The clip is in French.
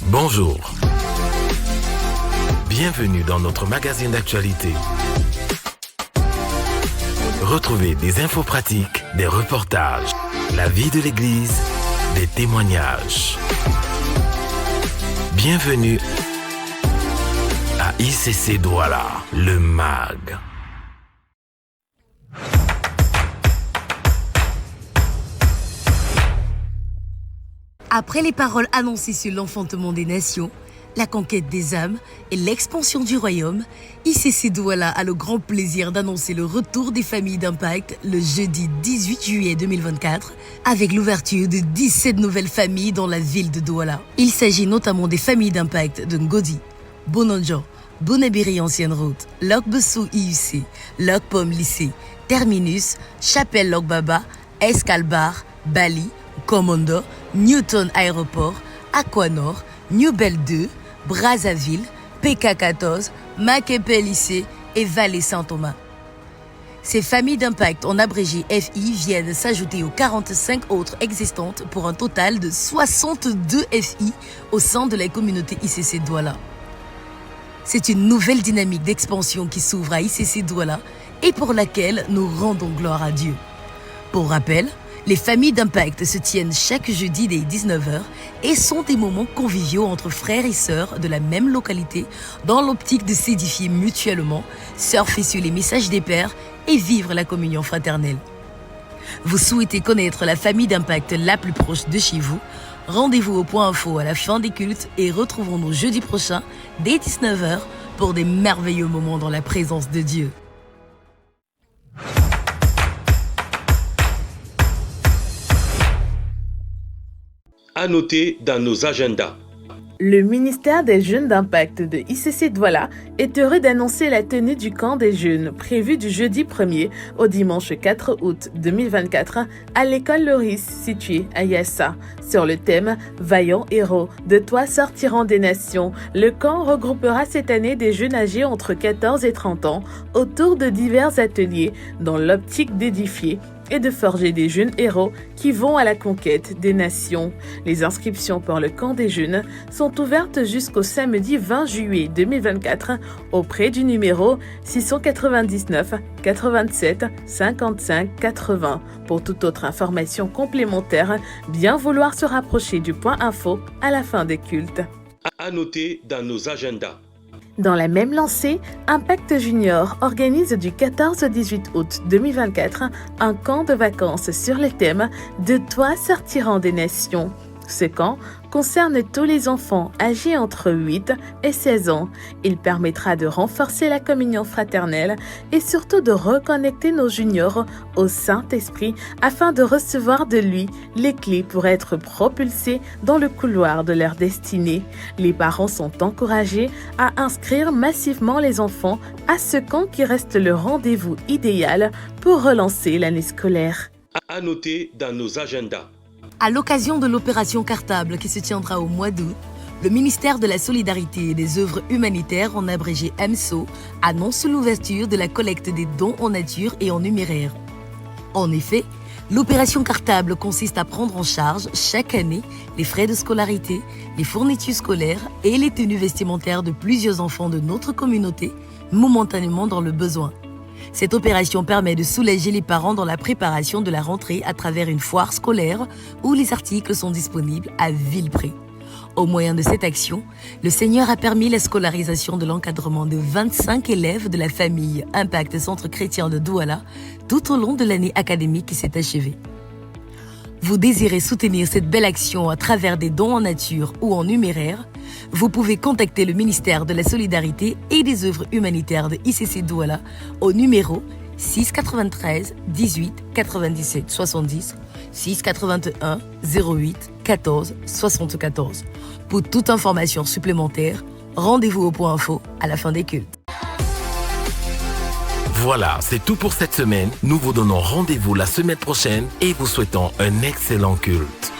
Bonjour. Bienvenue dans notre magazine d'actualité. Retrouvez des infos pratiques, des reportages, la vie de l'Église, des témoignages. Bienvenue à ICC Douala, le MAG. Après les paroles annoncées sur l'enfantement des nations, la conquête des âmes et l'expansion du royaume, ICC Douala a le grand plaisir d'annoncer le retour des familles d'impact le jeudi 18 juillet 2024 avec l'ouverture de 17 nouvelles familles dans la ville de Douala. Il s'agit notamment des familles d'impact de Ngodi, Bononjo, Bonabiri Ancienne Route, Lok-Bessou IUC, Lok-Pomme Lycée, Terminus, Chapelle Lok-Baba, Escalbar, Bali, Commando, Newton Aéroport, Aquanor, New Belle 2, Brazzaville, PK14, Makepe Lycée et Vallée Saint-Thomas. Ces familles d'impact en abrégé FI viennent s'ajouter aux 45 autres existantes pour un total de 62 FI au sein de la communauté ICC Douala. C'est une nouvelle dynamique d'expansion qui s'ouvre à ICC Douala et pour laquelle nous rendons gloire à Dieu. Pour rappel, les familles d'impact se tiennent chaque jeudi dès 19h et sont des moments conviviaux entre frères et sœurs de la même localité dans l'optique de s'édifier mutuellement, surfer sur les messages des pères et vivre la communion fraternelle. Vous souhaitez connaître la famille d'impact la plus proche de chez vous? Rendez-vous au point info à la fin des cultes et retrouvons-nous jeudi prochain dès 19h pour des merveilleux moments dans la présence de Dieu. À noter dans nos agendas. Le ministère des Jeunes d'Impact de ICC Douala est heureux d'annoncer la tenue du camp des jeunes prévu du jeudi 1er au dimanche 4 août 2024 à l'école Loris située à Yassa sur le thème « Vaillants héros, de toi sortiront des nations ». Le camp regroupera cette année des jeunes âgés entre 14 et 30 ans autour de divers ateliers dans l'optique d'édifier et de forger des jeunes héros qui vont à la conquête des nations. Les inscriptions pour le camp des jeunes sont ouvertes jusqu'au samedi 20 juillet 2024 auprès du numéro 699 87 55 80. Pour toute autre information complémentaire, bien vouloir se rapprocher du point info à la fin des cultes. À noter dans nos agendas. Dans la même lancée, Impact Junior organise du 14 au 18 août 2024 un camp de vacances sur le thème « De toi sortiront des nations ». Ce camp concerne tous les enfants âgés entre 8 et 16 ans. Il permettra de renforcer la communion fraternelle et surtout de reconnecter nos juniors au Saint-Esprit afin de recevoir de lui les clés pour être propulsés dans le couloir de leur destinée. Les parents sont encouragés à inscrire massivement les enfants à ce camp qui reste le rendez-vous idéal pour relancer l'année scolaire. À noter dans nos agendas. À l'occasion de l'opération Cartable qui se tiendra au mois d'août, le ministère de la Solidarité et des œuvres humanitaires, en abrégé MSO, annonce l'ouverture de la collecte des dons en nature et en numéraire. En effet, l'opération Cartable consiste à prendre en charge chaque année les frais de scolarité, les fournitures scolaires et les tenues vestimentaires de plusieurs enfants de notre communauté, momentanément dans le besoin. Cette opération permet de soulager les parents dans la préparation de la rentrée à travers une foire scolaire où les articles sont disponibles à vil prix. Au moyen de cette action, le Seigneur a permis la scolarisation de l'encadrement de 25 élèves de la famille Impact Centre Chrétien de Douala tout au long de l'année académique qui s'est achevée. Vous désirez soutenir cette belle action à travers des dons en nature ou en numéraire? Vous pouvez contacter le ministère de la Solidarité et des œuvres humanitaires de ICC Douala au numéro 693 18 97 70 681 08 14 74. Pour toute information supplémentaire, rendez-vous au point info à la fin des cultes. Voilà, c'est tout pour cette semaine. Nous vous donnons rendez-vous la semaine prochaine et vous souhaitons un excellent culte.